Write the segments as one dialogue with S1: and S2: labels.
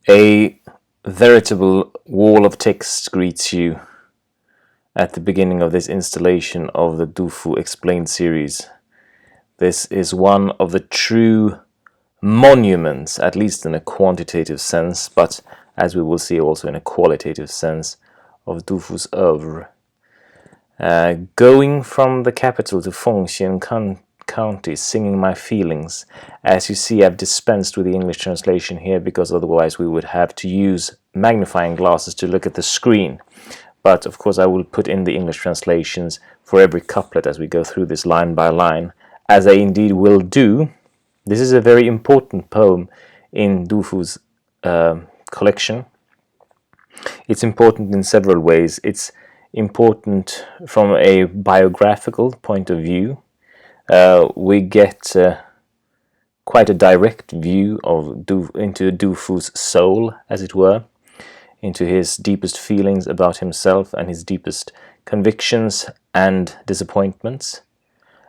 S1: A veritable wall of text greets you at the beginning of this installation of the Dufu Explained series. This is one of the true monuments, at least in a quantitative sense, but as we will see also in a qualitative sense, of Dufu's oeuvre. Going from the capital to Fengxian County, singing my feelings. As you see, I've dispensed with the English translation here because otherwise we would have to use magnifying glasses to look at the screen. But of course I will put in the English translations for every couplet as we go through this line by line, as I indeed will do. This is a very important poem in Dufu's collection. It's important in several ways. It's important from a biographical point of view. We get quite a direct view of into Dufu's soul, as it were, into his deepest feelings about himself and his deepest convictions and disappointments.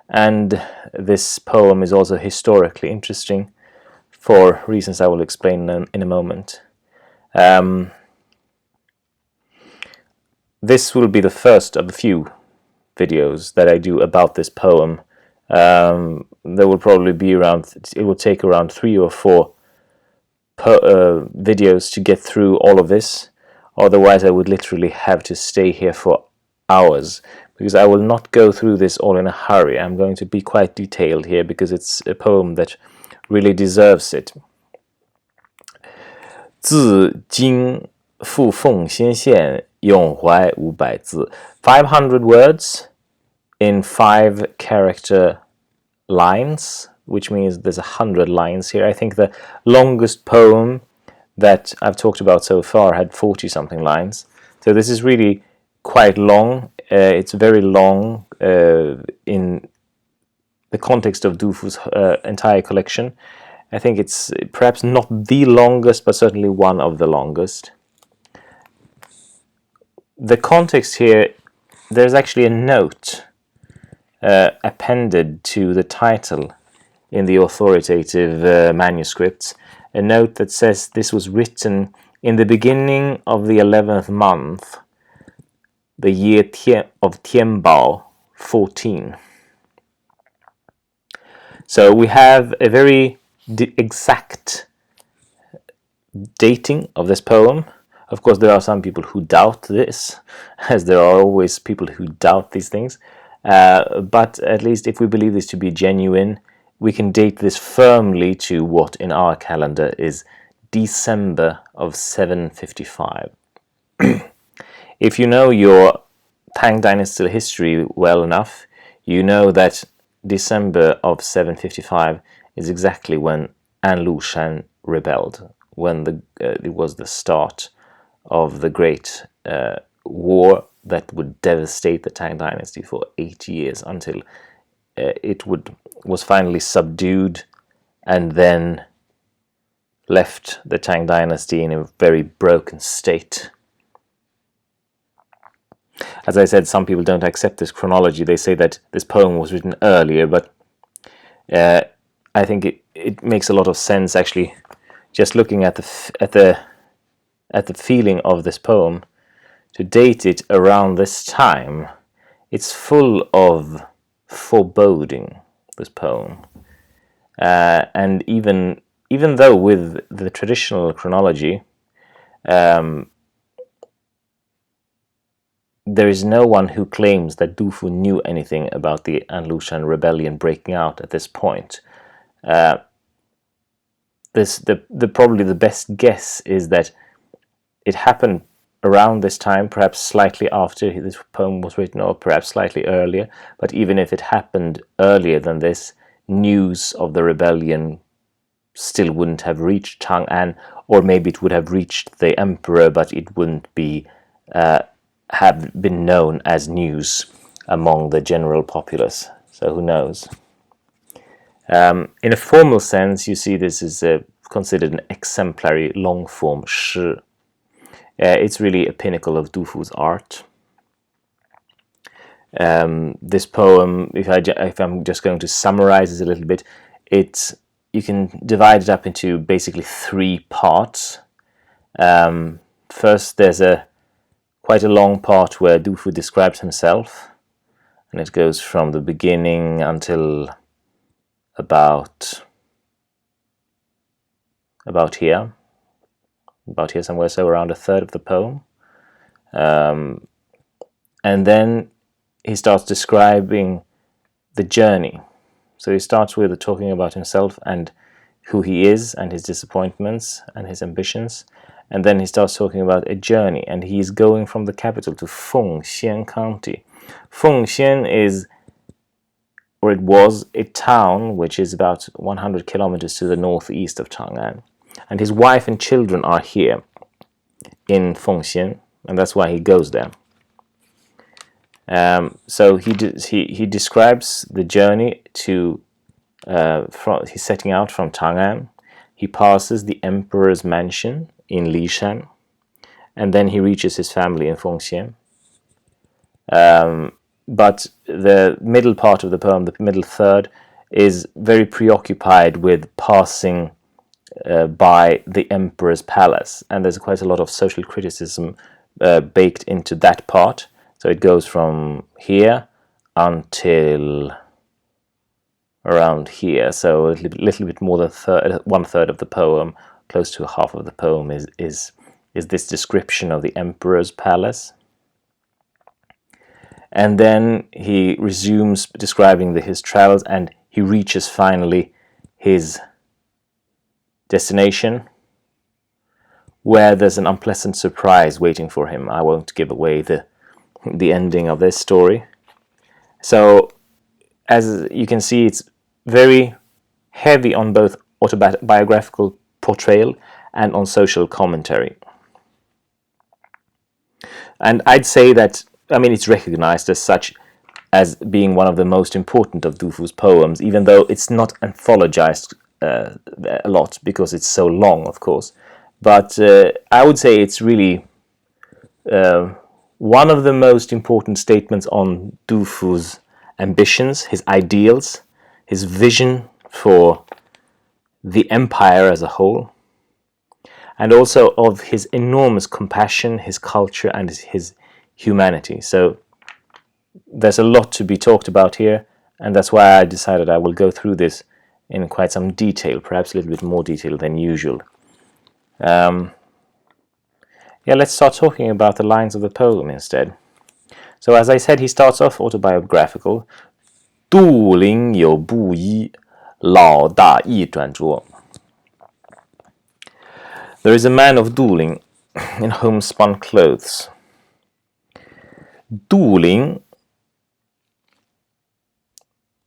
S1: And this poem is also historically interesting for reasons I will explain in a moment. This will be the first of a few videos that I do about this poem. There will probably be it will take around 3 or 4 videos to get through all of this. Otherwise I would literally have to stay here for hours, because I will not go through this all in a hurry. I'm going to be quite detailed here because it's a poem that really deserves it. 自京赴奉先县咏怀500字 500 words in 5-character lines, which means there's 100 lines here. I think the longest poem that I've talked about so far had 40-something lines. So this is really quite long. It's very long in the context of Dufu's entire collection. I think it's perhaps not the longest, but certainly one of the longest. The context here, there's actually a note appended to the title in the authoritative manuscripts, a note that says this was written in the beginning of the 11th month, the year of Tianbao 14. So we have a very exact dating of this poem. Of course, there are some people who doubt this, as there are always people who doubt these things. But at least if we believe this to be genuine, we can date this firmly to what in our calendar is December of 755. If you know your Tang Dynasty history well enough, you know that December of 755 is exactly when An Lushan rebelled, when it was the start of the great war that would devastate the Tang Dynasty for 8 years until it was finally subdued and then left the Tang Dynasty in a very broken state. As I said, some people don't accept this chronology. They say that this poem was written earlier, but I think it makes a lot of sense, actually, just looking at the feeling of this poem, to date it around this time. It's full of foreboding, this poem, and even though with the traditional chronology, there is no one who claims that Dufu knew anything about the An Lushan rebellion breaking out at this point. Probably the best guess is that it happened around this time, perhaps slightly after this poem was written, or perhaps slightly earlier. But even if it happened earlier than this, news of the rebellion still wouldn't have reached Chang'an, or maybe it would have reached the emperor, but it wouldn't be have been known as news among the general populace. So who knows? In a formal sense, you see this is considered an exemplary long-form shi. It's really a pinnacle of Dufu's art. This poem, if I'm just going to summarize it a little bit, you can divide it up into basically 3 parts. First, there's quite a long part where Du Fu describes himself, and it goes from the beginning until about here somewhere, so around a third of the poem. And then he starts describing the journey. So he starts with talking about himself and who he is and his disappointments and his ambitions. And then he starts talking about a journey, and he's going from the capital to Fengxian County. Fengxian is, or it was, a town which is about 100 kilometers to the northeast of Chang'an. And his wife and children are here in Fengxian, and that's why he goes there. So he describes the journey to, he's setting out from Chang'an. He passes the emperor's mansion in Lishan, and then he reaches his family in Fengxian. But the middle part of the poem, the middle third, is very preoccupied with passing by the emperor's palace, and there's quite a lot of social criticism baked into that part. So it goes from here until around here, so a little bit more than one third of the poem, close to half of the poem, is this description of the emperor's palace. And then he resumes describing his travels, and he reaches finally his destination, where there's an unpleasant surprise waiting for him. I won't give away the ending of this story. So, as you can see, it's very heavy on both autobiographical portrayal and on social commentary. And I'd say that, I mean, it's recognized as such, as being one of the most important of Du Fu's poems, even though it's not anthologized a lot because it's so long, of course. But I would say it's really one of the most important statements on Du Fu's ambitions, his ideals, his vision for the empire as a whole, and also of his enormous compassion, his culture, and his humanity. So there's a lot to be talked about here, and that's why I decided I will go through this in quite some detail, perhaps a little bit more detail than usual. Let's start talking about the lines of the poem instead. So as I said, he starts off autobiographical. 杜陵有布衣，老大易转拙. There is a man of Duling in homespun clothes. Duling,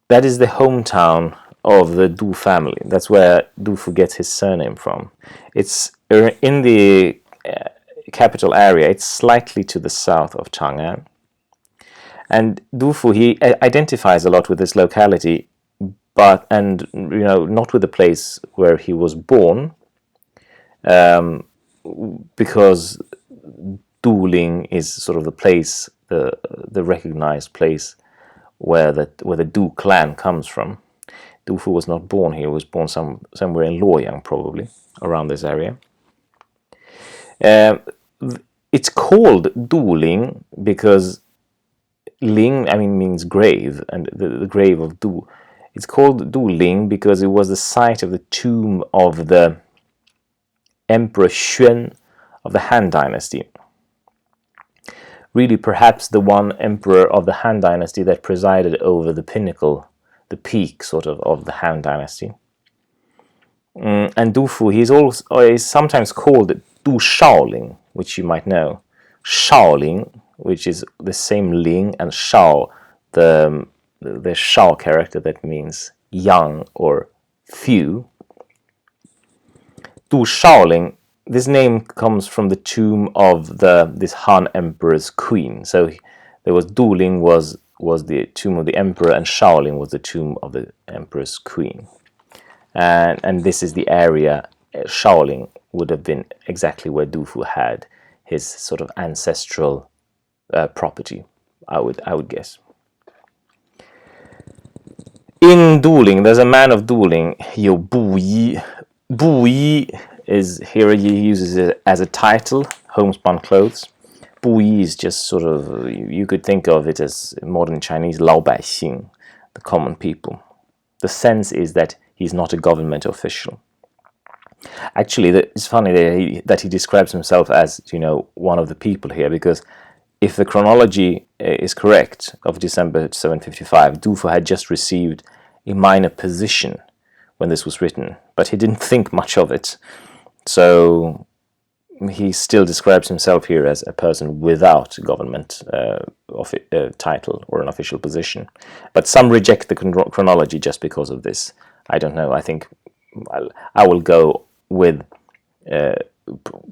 S1: that is the hometown of the Du family. That's where Du Fu gets his surname from. It's in the capital area. It's slightly to the south of Chang'an. And Du Fu, he identifies a lot with this locality, but not with the place where he was born, because Duling is sort of the place, the recognized place where the Du clan comes from. Du Fu was not born here; he was born somewhere in Luoyang, probably around this area. It's called Duling because Ling, means grave, and the grave of Du. It's called Duling because it was the site of the tomb of the Emperor Xuan of the Han Dynasty. Really, perhaps the one emperor of the Han Dynasty that presided over the pinnacle, the peak, sort of the Han Dynasty. And Du Fu, he's sometimes called Du Shaoling, which you might know. Shaoling, which is the same Ling, and Shao, the Shao character that means young or few. Du Shaoling, this name comes from the tomb of this Han emperor's queen. So there was Duling was the tomb of the emperor, and Shaoling was the tomb of the emperor's queen. And this is the area. Shaoling would have been exactly where Du Fu had his sort of ancestral property, I would guess. In Duling, there's a man of Duling, 有布衣. 布衣 is here he uses it as a title, homespun clothes. 布衣 is just sort of, you could think of it as modern Chinese 老百姓, the common people. The sense is that he's not a government official. Actually, it's funny that he describes himself as, one of the people here, because if the chronology is correct of December 755, Du Fu had just received a minor position when this was written, but he didn't think much of it. So he still describes himself here as a person without government title or an official position. But some reject the chronology just because of this. I don't know. I think I will go with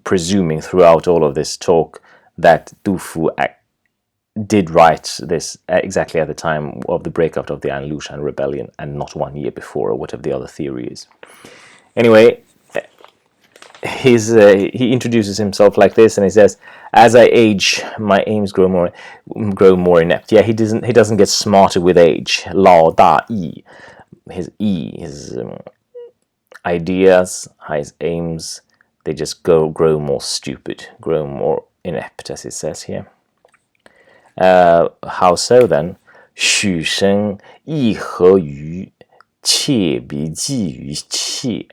S1: presuming throughout all of this talk that Du Fu did write this exactly at the time of the breakout of the An Lushan rebellion and not 1 year before, or whatever the other theory is. Anyway, he introduces himself like this, and he says, "As I age, my aims grow more inept." Yeah, he doesn't get smarter with age. 老大意, his ideas, his aims, they just grow more stupid, grow more inept, as it says here. How so then? 许生亦何于切比寄于切。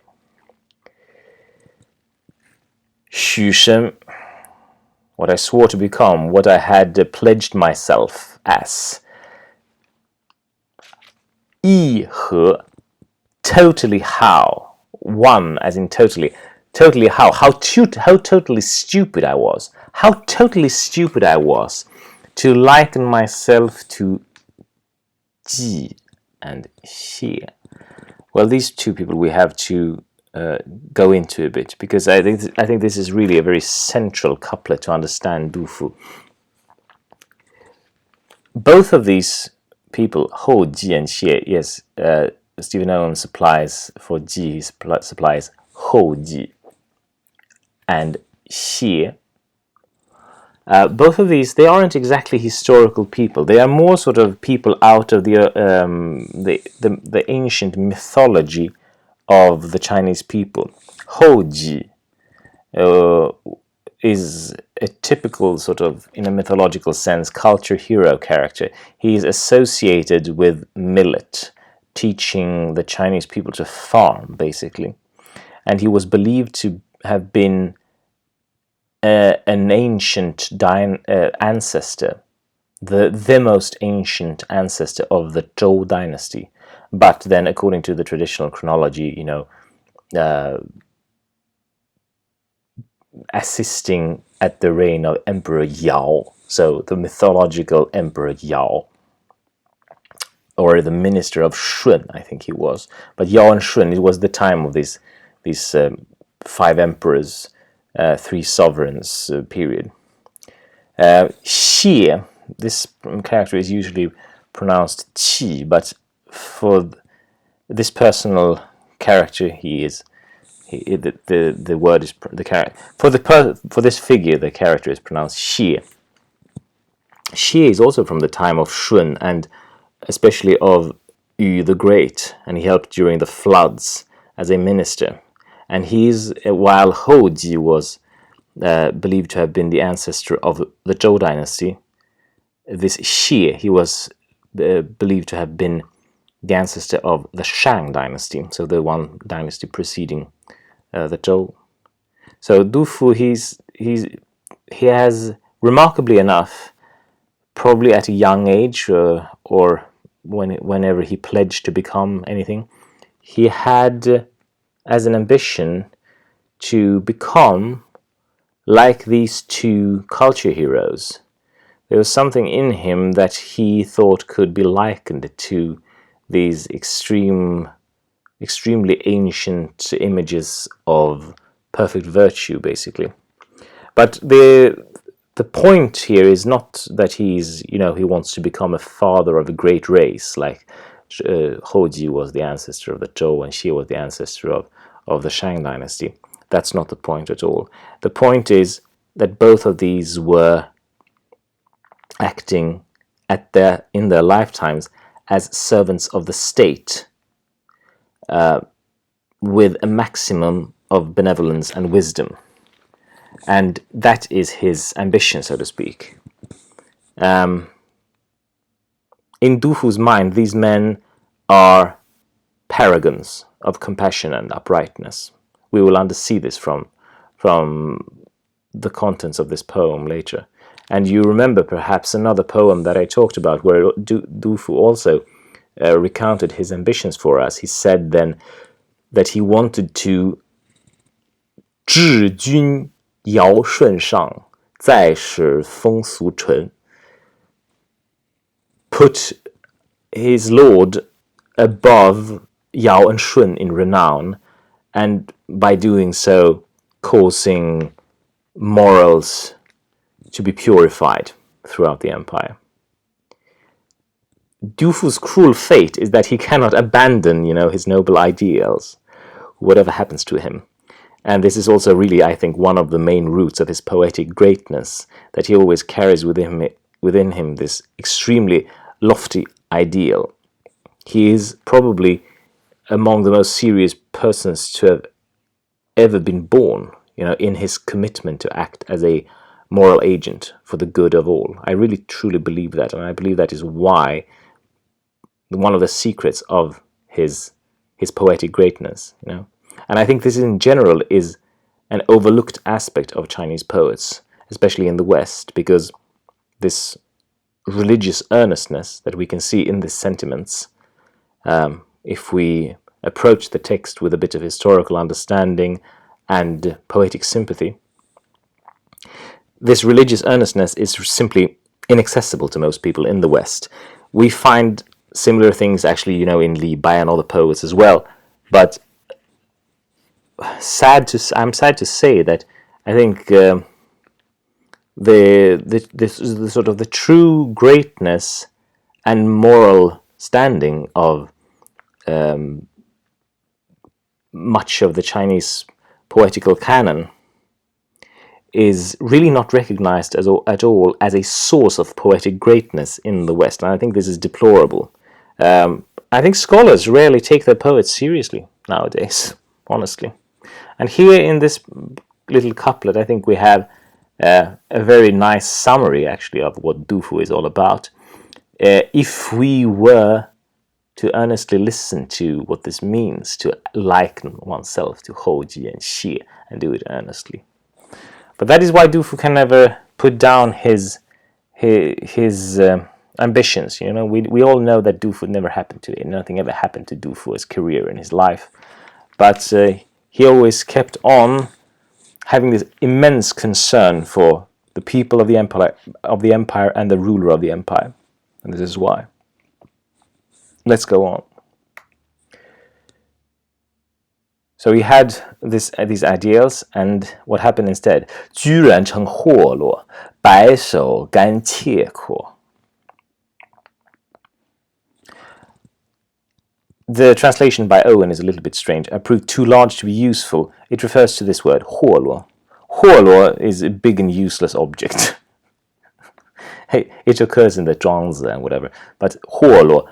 S1: 许生, what I swore to become, what I had pledged myself as. 亦何, totally how, one as in totally how totally stupid I was. How totally stupid I was to liken myself to Ji and Xie. Well, these two people we have to go into a bit, because I think this is really a very central couplet to understand Du Fu. Both of these people, hoji and Xie, yes, Stephen Owen supplies for Ji, he supplies hoji and Xie. Both of these, they aren't exactly historical people. They are more sort of people out of the ancient mythology of the Chinese people. Hoji is a typical sort of, in a mythological sense, culture hero character. He is associated with millet, teaching the Chinese people to farm, basically. And he was believed to have been an ancient ancestor, the most ancient ancestor of the Zhou dynasty. But then, according to the traditional chronology, assisting at the reign of Emperor Yao, so the mythological Emperor Yao, or the minister of Shun, I think he was. But Yao and Shun, it was the time of these 5 emperors, 3 sovereigns period. Xie, this character is usually pronounced Qi, but for this personal character, the word is the character for this figure. The character is pronounced Xie. Xie is also from the time of Shun, and especially of Yu the Great, and he helped during the floods as a minister. And while Hoji was believed to have been the ancestor of the Zhou dynasty, this Xie, he was believed to have been the ancestor of the Shang dynasty, so the one dynasty preceding the Zhou. So Du Fu, he has, remarkably enough, probably at a young age, or whenever he pledged to become anything, he had as an ambition to become like these 2 culture heroes. There was something in him that he thought could be likened to these extremely ancient images of perfect virtue, basically. But the point here is not that he wants to become a father of a great race, like Hoji was the ancestor of the Zhou and Xie was the ancestor of the Shang dynasty. That's not the point at all. The point is that both of these were acting in their lifetimes as servants of the state, with a maximum of benevolence and wisdom. And that is his ambition, so to speak. In Du Fu's mind, these men are paragons of compassion and uprightness. We will understand this from the contents of this poem later. And you remember perhaps another poem that I talked about where Du Fu also recounted his ambitions for us. He said then that he wanted to 治君尧舜上，再使风俗淳. Put his lord above Yao and Shun in renown, and by doing so causing morals to be purified throughout the empire. Du Fu's cruel fate is that he cannot abandon, his noble ideals, whatever happens to him. And this is also really, I think, one of the main roots of his poetic greatness, that he always carries within him this extremely lofty ideal. He is probably among the most serious persons to have ever been born, in his commitment to act as a moral agent for the good of all. I really truly believe that, and I believe that is why one of the secrets of his poetic greatness, And I think this in general is an overlooked aspect of Chinese poets, especially in the West, because this religious earnestness that we can see in these sentiments, if we approach the text with a bit of historical understanding and poetic sympathy, this religious earnestness is simply inaccessible to most people in the West. We find similar things actually, in Liyue and other poets as well, but I'm sad to say that I think the sort of the true greatness and moral standing of much of the Chinese poetical canon is really not recognized at all as a source of poetic greatness in the West, and I think this is deplorable. I think scholars rarely take their poets seriously nowadays, honestly. And here in this little couplet, I think we have a very nice summary, actually, of what Du Fu is all about. If we were to earnestly listen to what this means, to liken oneself to hoji and xie, and do it earnestly. But that is why Du Fu can never put down his ambitions. We all know that Du Fu never happened to it. Nothing ever happened to Du Fu's career in his life. But he always kept on having this immense concern for the people of the empire and the ruler of the empire. And this is why. Let's go on. So he had these ideals, and what happened instead? 居然成祸落，白首甘切阔. The translation by Owen is a little bit strange. Proved too large to be useful. It refers to this word, 祸落. 祸落 is a big and useless object. Hey, it occurs in the Zhuangzi and whatever, but 祸落,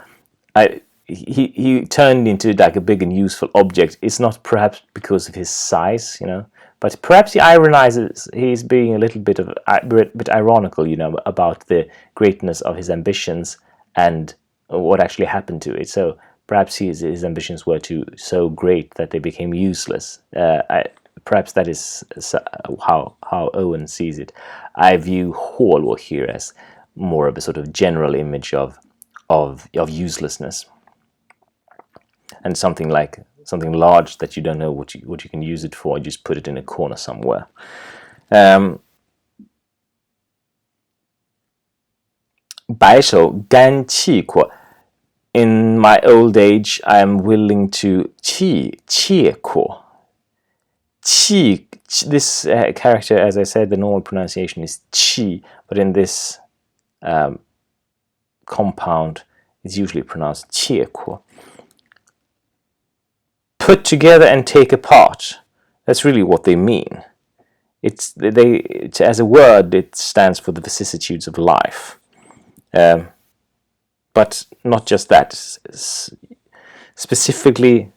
S1: he turned into like a big and useful object. It's not perhaps because of his size, but perhaps he ironizes. He's being a little bit ironical, about the greatness of his ambitions and what actually happened to it. So perhaps his ambitions were so great that they became useless. Perhaps that is how Owen sees it. I view 祸落 here as more of a sort of general image of uselessness, and something large that you don't know what you can use it for. You just put it in a corner somewhere. Bai shou gan qi kuo. In my old age, I am willing to qi kuo. Qi. This character, as I said, the normal pronunciation is qi, but in this compound, it's usually pronounced qie kuo. Put together and take apart. That's really what they mean. As a word, it stands for the vicissitudes of life. But not just that. Specifically,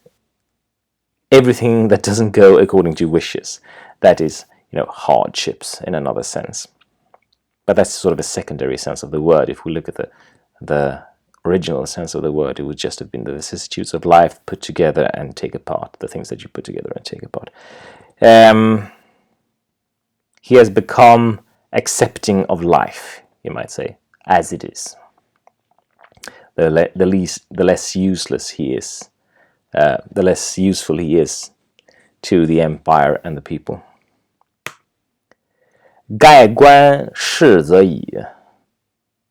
S1: everything that doesn't go according to wishes. That is, hardships in another sense. But that's sort of a secondary sense of the word. If we look at the original sense of the word, it would just have been the vicissitudes of life put together and take apart, the things that you put together and take apart. He has become accepting of life, you might say, as it is. The less useless he is, the less useful he is to the empire and the people. 盖棺逝则已，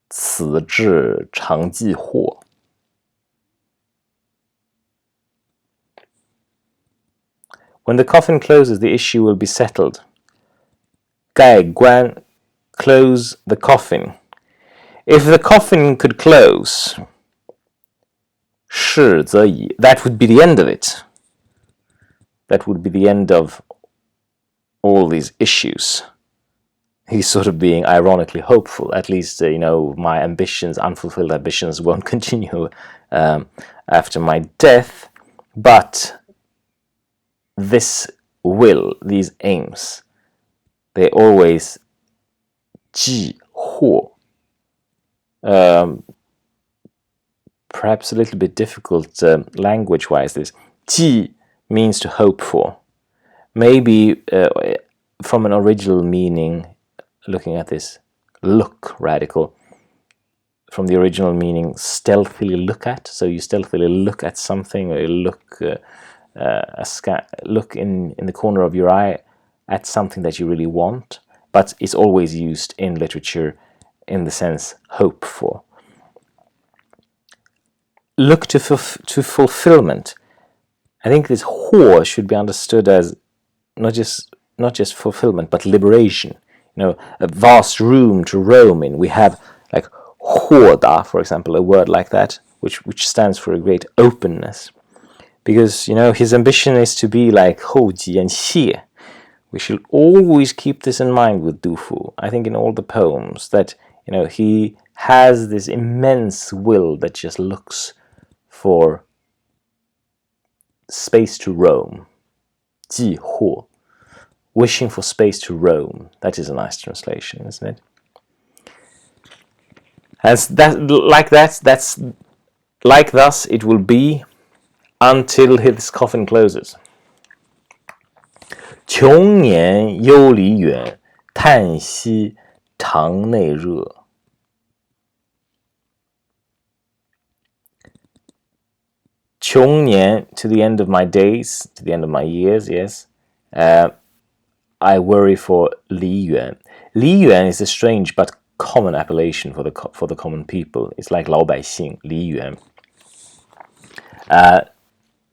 S1: 此志常继祸。 When the coffin closes, the issue will be settled. 盖棺, close the coffin. If the coffin could close, 逝则已, that would be the end of it. That would be the end of all these issues. He's sort of being ironically hopeful. At least, my ambitions, unfulfilled ambitions, won't continue after my death. But this will, these aims, they always 继祸. Perhaps a little bit difficult language-wise. This 继 means to hope for. Maybe from an original meaning, looking at this, look radical. From the original meaning, stealthily look at. So you stealthily look at something, or you look look in the corner of your eye at something that you really want. But it's always used in literature in the sense hope for. Look to fulfillment. I think this 祸 should be understood as not just fulfillment, but liberation. A vast room to roam in. We have like 豁达, for example, a word like that, which stands for a great openness. Because, his ambition is to be like hoji and xie. We should always keep this in mind with Du Fu. I think in all the poems that, he has this immense will that just looks for space to roam. 寄惑, wishing for space to roam. That is a nice translation, isn't it? As that's like thus it will be until his coffin closes. 穷年忧离远，叹息肠内热。 穷年, to the end of my days, to the end of my years, yes. I worry for Liyue. Liyue is a strange but common appellation for the common people. It's like 老百姓, Liyue.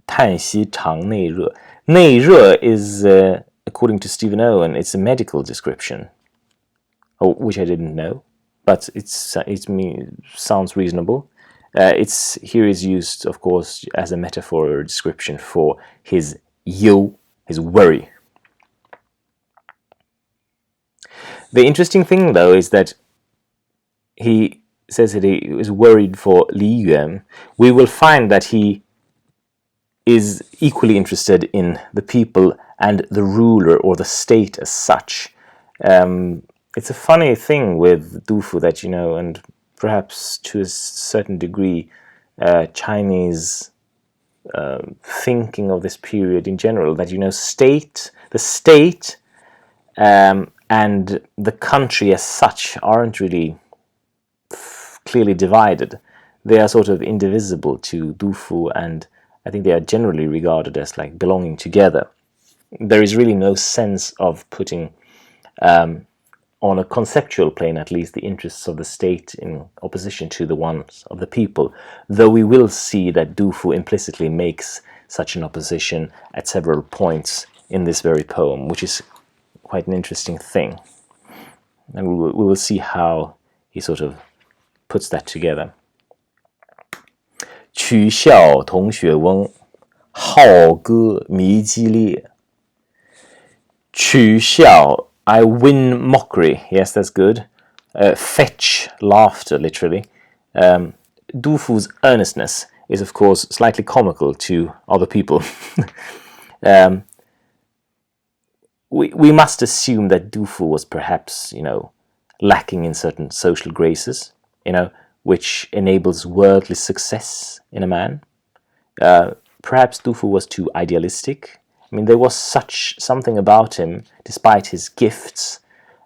S1: 叹息肠内热. 内热 is, according to Stephen Owen, it's a medical description, which I didn't know, but it sounds reasonable. Here is used, of course, as a metaphor or a description for his his worry. The interesting thing, though, is that he says that he is worried for Liyue. We will find that he is equally interested in the people and the ruler or the state as such. It's a funny thing with Du Fu that, and perhaps to a certain degree, Chinese thinking of this period in general, that, the state and the country as such aren't really clearly divided. They are sort of indivisible to Du Fu, and I think they are generally regarded as like belonging together. There is really no sense of putting, on a conceptual plane at least, the interests of the state in opposition to the ones of the people, though we will see that Du Fu implicitly makes such an opposition at several points in this very poem, which is quite an interesting thing. And we will see how he sort of puts that together. 取笑同学翁，好歌迷激烈。取笑, I win mockery. Yes, that's good. Fetch, laughter, literally. Du Fu's earnestness is, of course, slightly comical to other people. we must assume that Du Fu was perhaps, lacking in certain social graces, which enables worldly success in a man. Perhaps Du Fu was too idealistic. I mean, there was something about him, despite his gifts,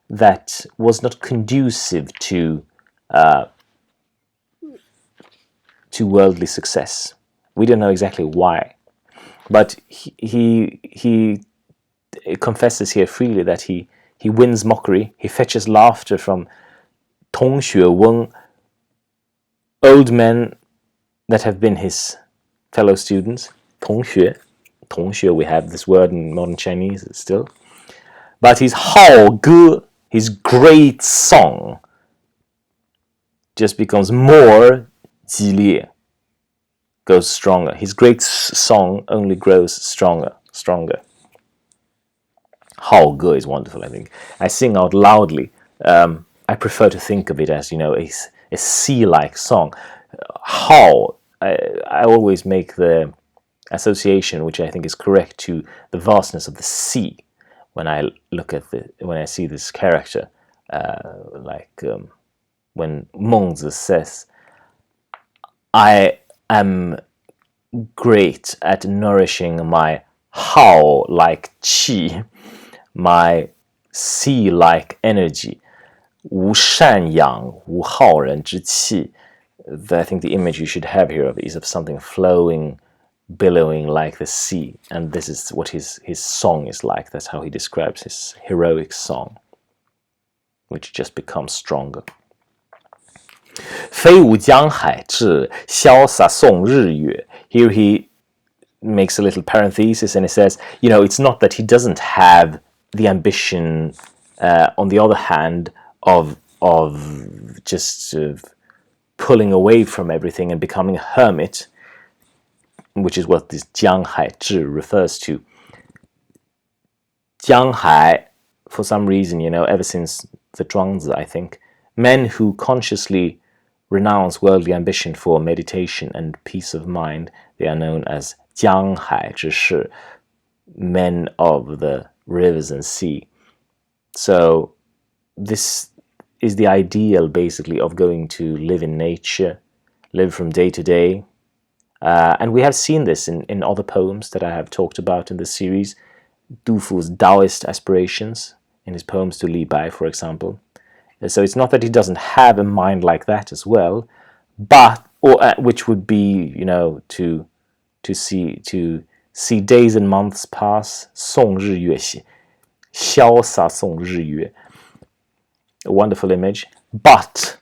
S1: that was not conducive to worldly success. We don't know exactly why, but he confesses here freely that he wins mockery, he fetches laughter from 同学翁, old men that have been his fellow students. 同学, we have this word in modern Chinese still. But his 好歌, his great song, just becomes more 激烈, goes stronger. His great song only grows stronger. 好歌 is wonderful, I think. I sing out loudly. I prefer to think of it as, a sea-like song. 好, I always make the association, which I think is correct, to the vastness of the sea when I see this character, when Mengzi says, I am great at nourishing my hao like qi, my sea-like energy, 无赡养无浩然之气. I think the image you should have here is of something flowing, billowing like the sea, and this is what his song is like. That's how he describes his heroic song, which just becomes stronger. 飞舞江海志，潇洒颂日月. Here he makes a little parenthesis and he says, it's not that he doesn't have the ambition, on the other hand, of just pulling away from everything and becoming a hermit, which is what this 江海志 refers to. 江海, for some reason, ever since the Zhuangzi, I think, men who consciously renounce worldly ambition for meditation and peace of mind, they are known as 江海之士, men of the rivers and sea. So this is the ideal, basically, of going to live in nature, live from day to day. And we have seen this in other poems that I have talked about in this series. Du Fu's Taoist aspirations, in his poems to Liyue, for example. So it's not that he doesn't have a mind like that as well, but which would be, to see days and months pass, 送日月, 潇洒送日月, a wonderful image. But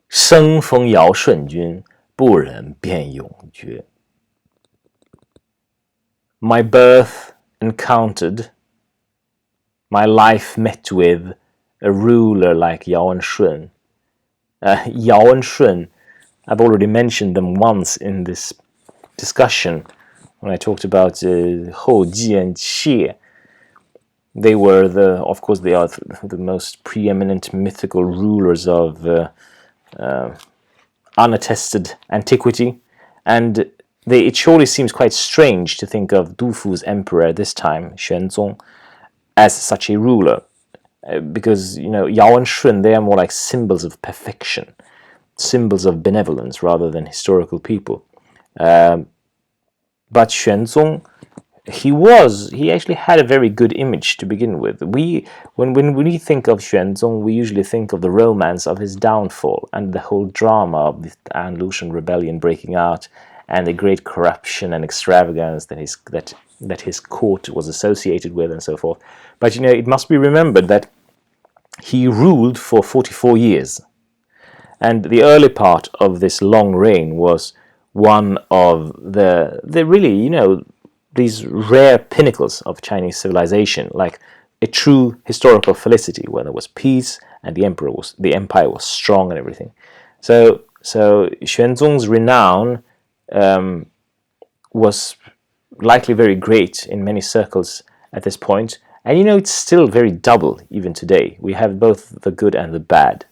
S1: 生风尧舜君，不忍便永绝. My birth encountered, my life met with a ruler like Yao and Shun. Yao and Shun, I've already mentioned them once in this discussion when I talked about hoji and xie. They were of course, they are the most preeminent mythical rulers of unattested antiquity, and it surely seems quite strange to think of Du Fu's emperor at this time, Xuanzong, as such a ruler, because Yao and Shun, they are more like symbols of perfection, symbols of benevolence rather than historical people. But Xuanzong, he actually had a very good image to begin with. When we think of Xuanzong, we usually think of the romance of his downfall and the whole drama of the An Lushan rebellion breaking out and the great corruption and extravagance that his court was associated with and so forth. But it must be remembered that he ruled for 44 years, and the early part of this long reign was one of the really, these rare pinnacles of Chinese civilization, like a true historical felicity, where there was peace and the empire was strong and everything. So Xuanzong's renown was likely very great in many circles at this point, and it's still very double even today. We have both the good and the bad.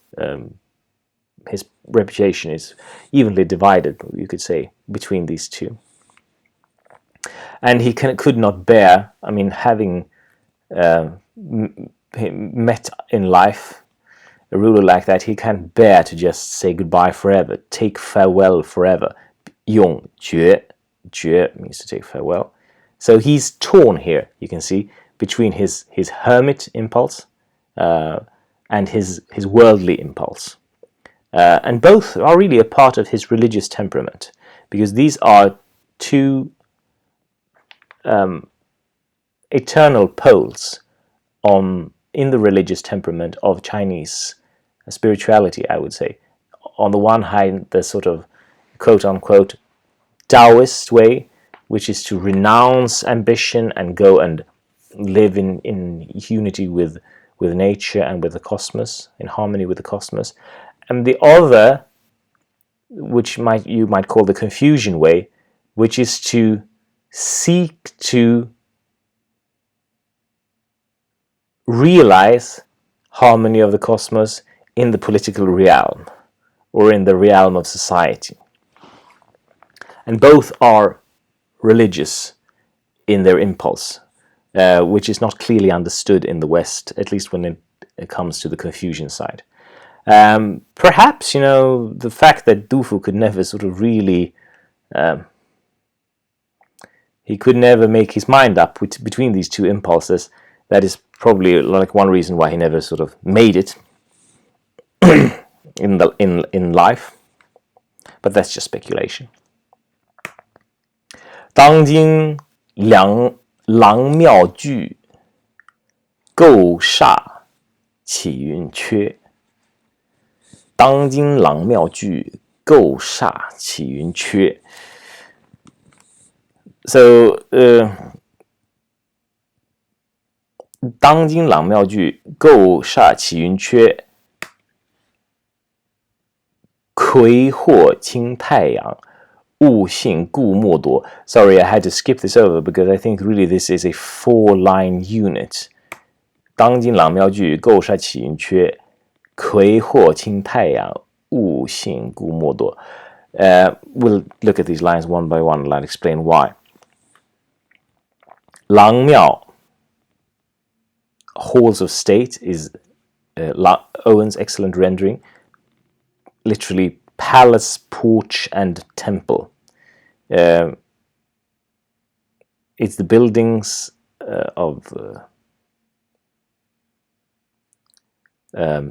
S1: His reputation is evenly divided, you could say, between these two. And he could not bear, I mean, having met in life a ruler like that, he can't bear to just say goodbye forever, take farewell forever. 永绝, 绝 means to take farewell. So he's torn here, you can see, between his hermit impulse and his worldly impulse. And both are really a part of his religious temperament, because these are two eternal poles in the religious temperament of Chinese spirituality, I would say. On the one hand, the sort of quote-unquote Taoist way, which is to renounce ambition and go and live in unity with nature and with the cosmos, in harmony with the cosmos. And the other, which you might call the Confucian way, which is to seek to realize harmony of the cosmos in the political realm, or in the realm of society. And both are religious in their impulse, which is not clearly understood in the West, at least when it comes to the Confucian side. Perhaps, the fact that Du Fu could never sort of really, he could never make his mind up between these two impulses. That is probably like one reason why he never sort of made it in life. But that's just speculation. 当今郎妙句，构煞起云缺。当今郎妙句，构煞起云缺。So, 当今郎妙句，构煞起云缺。魁祸侵太阳，勿信故莫夺. Sorry, I had to skip this over because I think really this is a 4-line unit. 当今郎妙句，构煞起云缺。魁祸侵太阳，勿信故莫夺. We'll look at these lines one by one and I'll explain why. 郎庙, halls of state, is Owen's excellent rendering. Literally palace, porch, and temple. It's the buildings of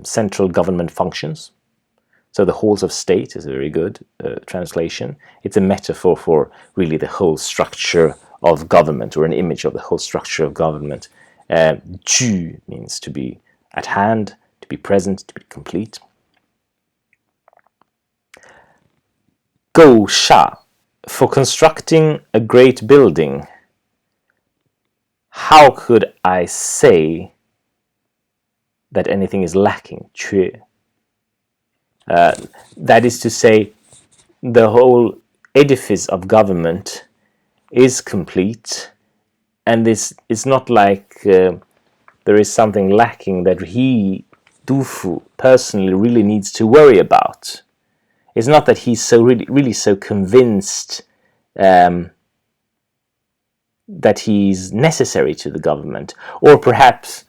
S1: central government functions. So the halls of state is a very good translation. It's a metaphor for really the whole structure of government, or an image of the whole structure of government. Ju means to be at hand, to be present, to be complete. 构煞, for constructing a great building, how could I say that anything is lacking? 缺. That is to say, the whole edifice of government is complete, and it's not like there is something lacking that he, Du Fu, personally really needs to worry about. It's not that he's so really so convinced that he's necessary to the government, or perhaps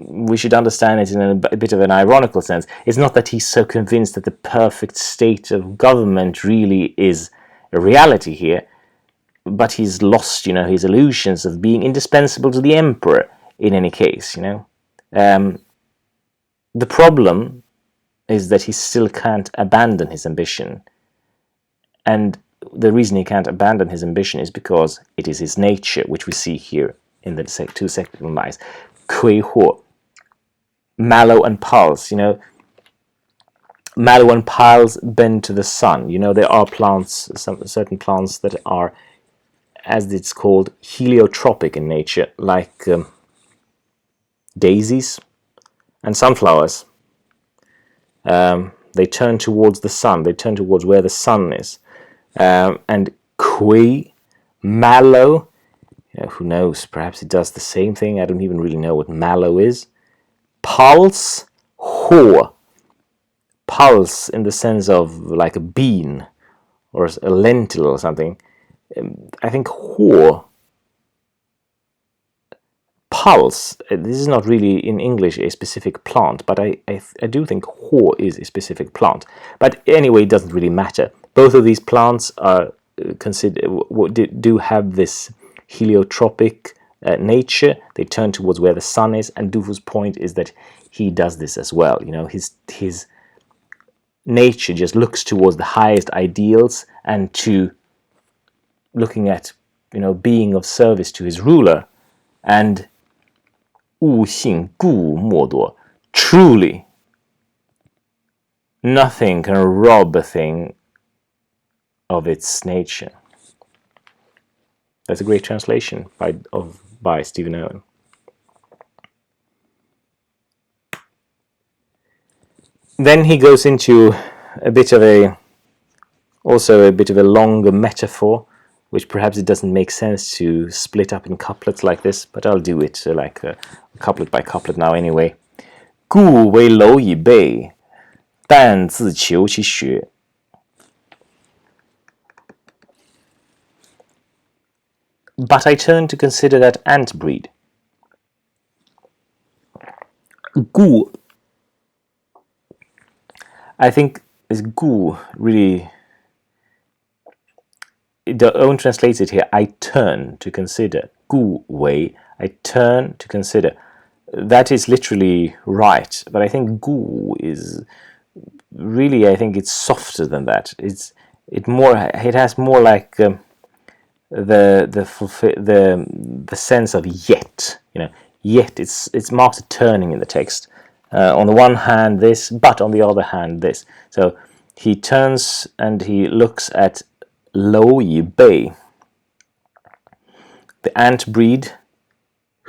S1: we should understand it in a bit of an ironical sense. It's not that he's so convinced that the perfect state of government really is a reality here, but he's lost, his illusions of being indispensable to the emperor in any case, The problem is that he still can't abandon his ambition. And the reason he can't abandon his ambition is because it is his nature, which we see here in the two second lines. 魁祸, mallow and pulse, mallow and pulse bend to the sun. There are plants, certain plants that are, as it's called, heliotropic in nature, like daisies and sunflowers. They turn towards the sun. They turn towards where the sun is. And kui, mallow, who knows? Perhaps it does the same thing. I don't even really know what mallow is. Pulse, ho. Pulse in the sense of like a bean or a lentil or something. I think 火 pulse, this is not really in English a specific plant, but I do think 火 is a specific plant. But anyway, it doesn't really matter. Both of these plants are do have this heliotropic nature. They turn towards where the sun is, and Dufu's point is that he does this as well. You know, his nature just looks towards the highest ideals and to looking at, you know, being of service to his ruler. And 物性故莫夺, truly nothing can rob a thing of its nature. That's a great translation by Stephen Owen. Then he goes into also a bit of a longer metaphor, which perhaps it doesn't make sense to split up in couplets like this, but I'll do it like couplet by couplet now anyway. 故为蝼蚁辈，但自求其学。 But I turn to consider that ant breed. 故 I think this 故 really, Owen translates it here, I turn to consider. 故为, I turn to consider. That is literally right, but I think 故 is really, I think it's softer than that. It has more like the sense of yet, you know, yet it marks a turning in the text. On the one hand this, but on the other hand this. So he turns and he looks at 蝼蚁辈, the ant breed.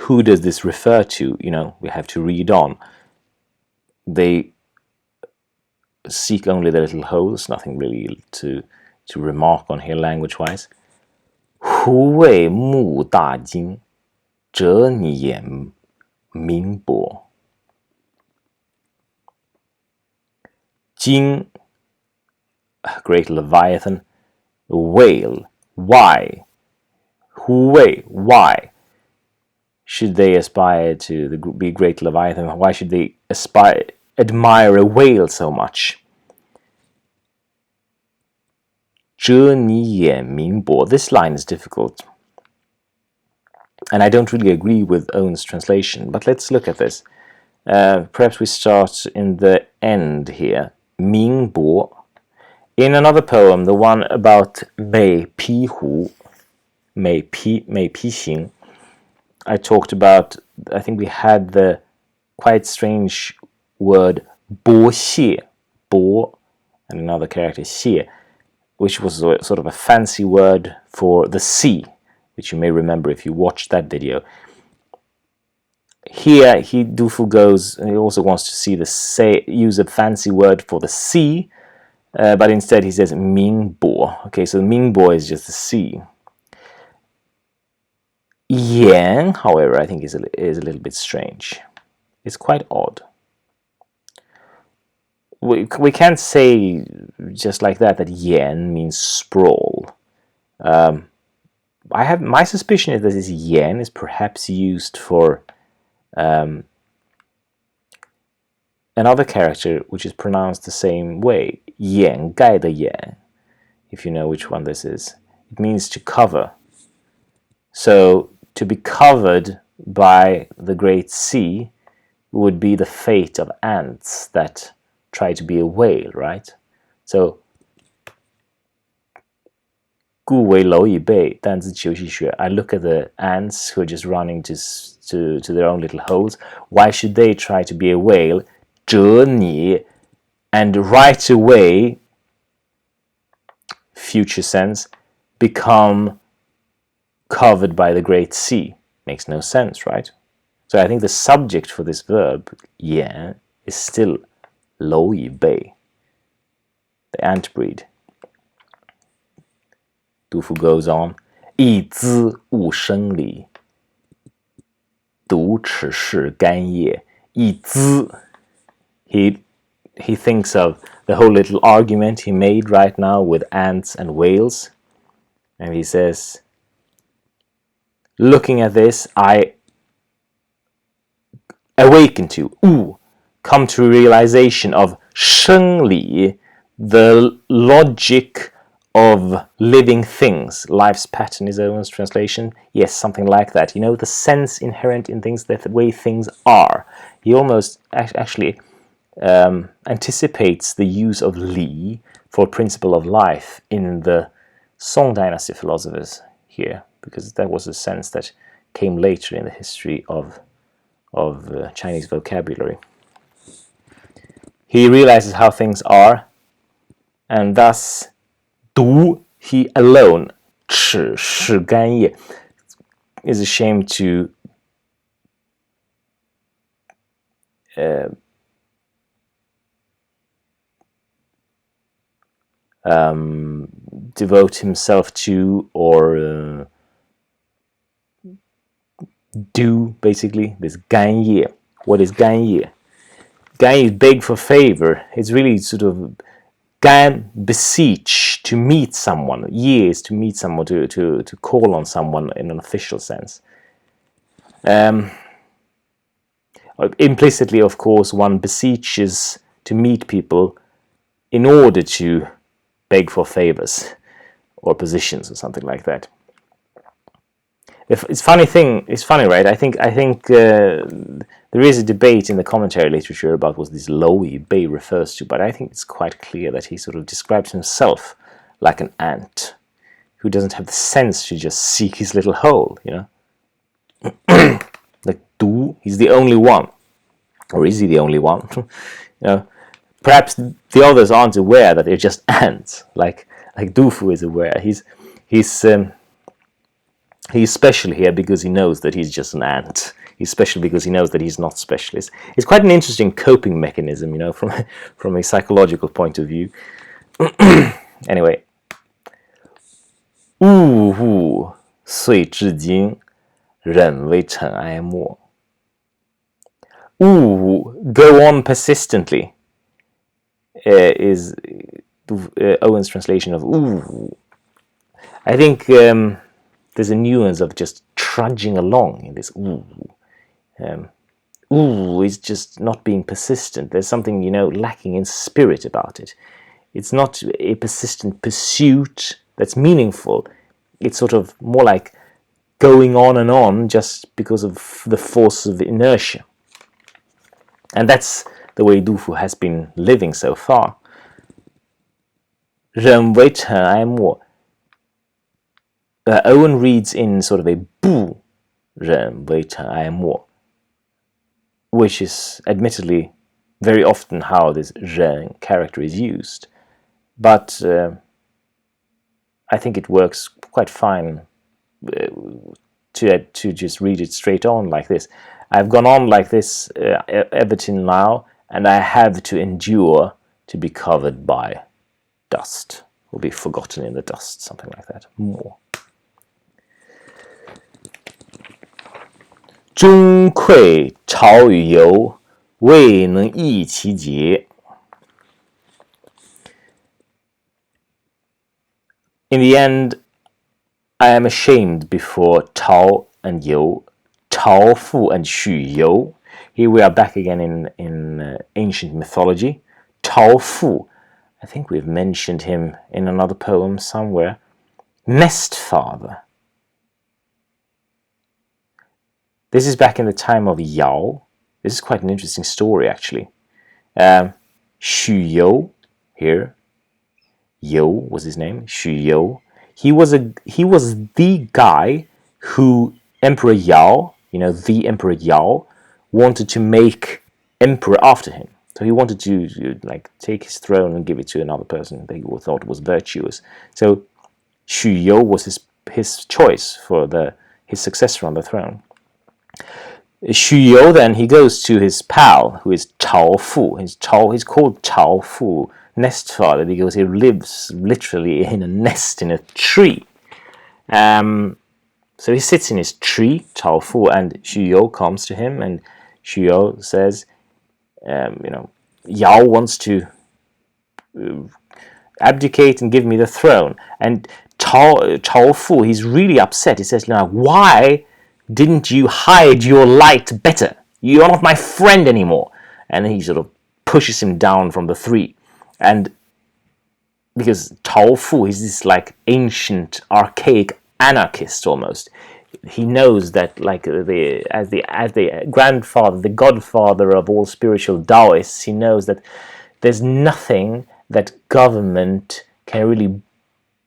S1: Who does this refer to? You know, we have to read on. They seek only the little holes, nothing really to remark on here language-wise. 胡为目大睛，遮你眼明薄。鲸, great Leviathan. Whale, why? 胡为, why should they aspire to be great Leviathan? Why should they admire a whale so much? 遮你眼明薄. This line is difficult, and I don't really agree with Owen's translation, but let's look at this. Perhaps we start in the end here. 明薄. In another poem, the one about 美披狐, 美披行, I talked about, I think we had the quite strange word 薄蟹, 薄, and another character 蟹, which was sort of a fancy word for the sea, which you may remember if you watched that video. Here, Dufu goes, and he also wants to see use a fancy word for the sea, but instead he says 明薄. Okay, so 明薄 is just the sea. 眼, however, I think is a little bit strange. It's quite odd. We can't say just like that yen means sprawl. My suspicion is that this yen is perhaps used for another character which is pronounced the same way. 掩盖的掩, if you know which one this is. It means to cover. So to be covered by the great sea would be the fate of ants that try to be a whale, right? So 故为蝼蚁辈，但自求其学. I look at the ants who are just running to their own little holes. Why should they try to be a whale? 遮你, and right away, future sense, become covered by the great sea. Makes no sense, right? So I think the subject for this verb, 眼, is still 蝼蚁辈, the ant breed. Dufu goes on, 一兹勿生理，独齿是干叶。一兹, he thinks of the whole little argument he made right now with ants and whales. And he says, looking at this, I awaken to, come to a realization of 生理, the logic of living things. Life's pattern is Owen's translation. Yes, something like that. You know, the sense inherent in things, the way things are. He almost actually anticipates the use of Li for principle of life in the Song Dynasty philosophers here, because that was a sense that came later in the history of Chinese vocabulary. He realizes how things are, and thus 独 he alone 齿是干叶 is ashamed to devote himself to or do, basically, this 干叶. What is 干叶? 干叶 beg for favor. It's really sort of 干 beseech, to meet someone. 叶 is to meet someone, to call on someone in an official sense. Implicitly, of course, one beseeches to meet people in order to beg for favors or positions or something like that. It's funny, right? I think there is a debate in the commentary literature about what this Liyue Bei refers to, but I think it's quite clear that he sort of describes himself like an ant who doesn't have the sense to just seek his little hole, you know. Like Du, he's the only one, or is he the only one? You know, perhaps the others aren't aware that they're just ants, like Dufu is aware. He's special here because he knows that he's just an ant. He's special because he knows that he's not special. It's quite an interesting coping mechanism, you know, from a psychological point of view. Anyway, 呜呼，遂至今，仍为尘埃没。Ooh, go on persistently, is Owen's translation of ooh. I think there's a nuance of just trudging along in this ooh. Ooh is just not being persistent. There's something, you know, lacking in spirit about it. It's not a persistent pursuit that's meaningful. It's sort of more like going on and on just because of the force of inertia. And that's the way Dufu has been living so far. 人为尘埃没. Owen reads in sort of a 不人为尘埃没, which is admittedly very often how this 人 character is used. But I think it works quite fine to just read it straight on like this. I've gone on like this ever till now, and I have to endure to be covered by dust, or be forgotten in the dust, something like that. More. 终愧朝与游，未能抑其节。 In the end, I am ashamed before Tao and You, Tao Fu and Xu You. Here we are back again in ancient mythology. Tao Fu, I think we've mentioned him in another poem somewhere. Nest father. This is back in the time of Yao. This is quite an interesting story, actually. Xu You, here. Yo was his name, Xu You. He was the guy who Emperor Yao, you know, the Emperor Yao, wanted to make emperor after him. So he wanted to like take his throne and give it to another person that he thought was virtuous. So Xu You was his choice for his successor on the throne. Xu You then he goes to his pal who is Tao Fu. He's called Tao Fu, nest father, because he lives literally in a nest in a tree. So he sits in his tree, Tao Fu, and Xu You comes to him, and Xu You says, you know, Yao wants to abdicate and give me the throne. And Chao Fu, he's really upset. He says, why didn't you hide your light better? You're not my friend anymore. And he sort of pushes him down from the three. And because Chao Fu is this like ancient, archaic anarchist almost. He knows that like as the grandfather, the godfather of all spiritual Taoists, he knows that there's nothing that government can really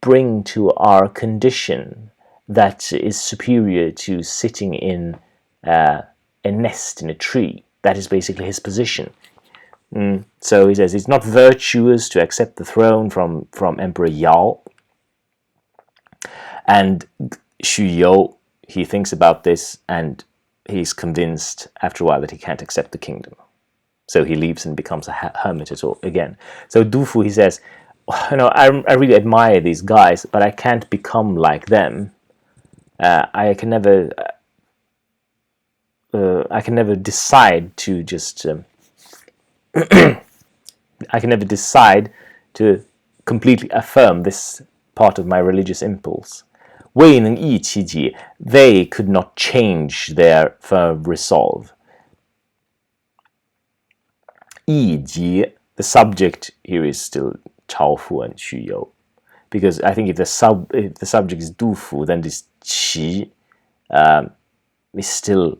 S1: bring to our condition that is superior to sitting in a nest in a tree. That is basically his position. So he says it's not virtuous to accept the throne from Emperor Yao. And Xu You, he thinks about this and he's convinced after a while that he can't accept the kingdom. So he leaves and becomes a hermit again. So Du Fu, he says, I really admire these guys, but I can't become like them. I can never decide to just I can never decide to completely affirm this part of my religious impulse. 未能抑其己, they could not change their firm resolve. 抑己, the subject here is still Chao Fu and Xu You, because I think if the subject is Du Fu, then this qi is still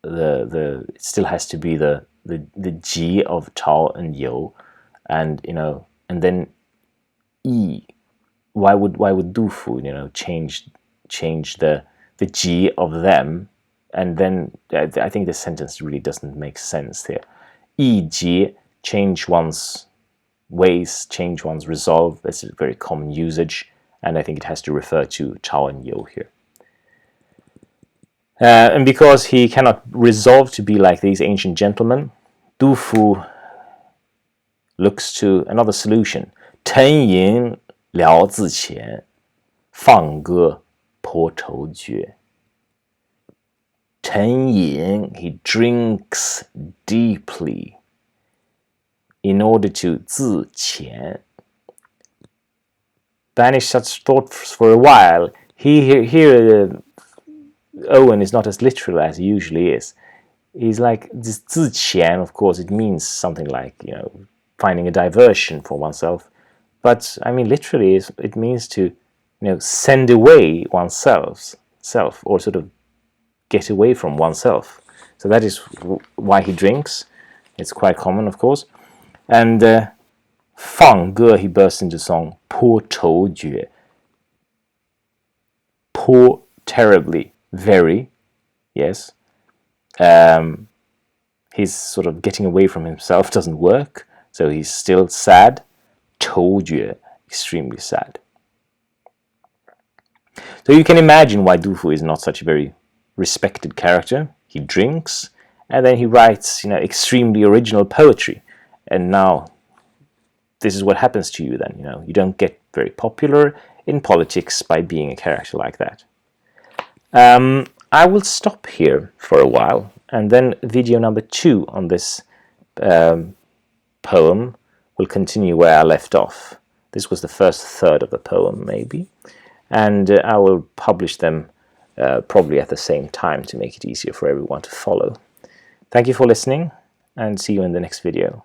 S1: it still has to be the ji of Chao and You, and and then yi. Why would Du Fu change the ji of them? And then I think this sentence really doesn't make sense here. Yi ji, change one's ways, change one's resolve. That's a very common usage, and I think it has to refer to Chao and You here. And because he cannot resolve to be like these ancient gentlemen, Du Fu looks to another solution. 沉吟了自前，放歌破愁绝。沉吟, he drinks deeply in order to 自前. Banish such thoughts for a while. Here Owen is not as literal as he usually is. He's like, this 自前, of course, it means something like, finding a diversion for oneself. But, I mean, literally, it means to, send away oneself, or sort of get away from oneself. So that is why he drinks. It's quite common, of course. And 放歌, he bursts into song, 破愁绝. Poor, terribly, very, yes. He's sort of getting away from himself, doesn't work, so he's still sad. 愁绝, extremely sad. So you can imagine why Du Fu is not such a very respected character. He drinks, and then he writes, extremely original poetry. And now, this is what happens to you then, you don't get very popular in politics by being a character like that. I will stop here for a while, and then video number 2 on this poem will continue where I left off. This was the first third of the poem, maybe, and I will publish them probably at the same time to make it easier for everyone to follow. Thank you for listening, and see you in the next video.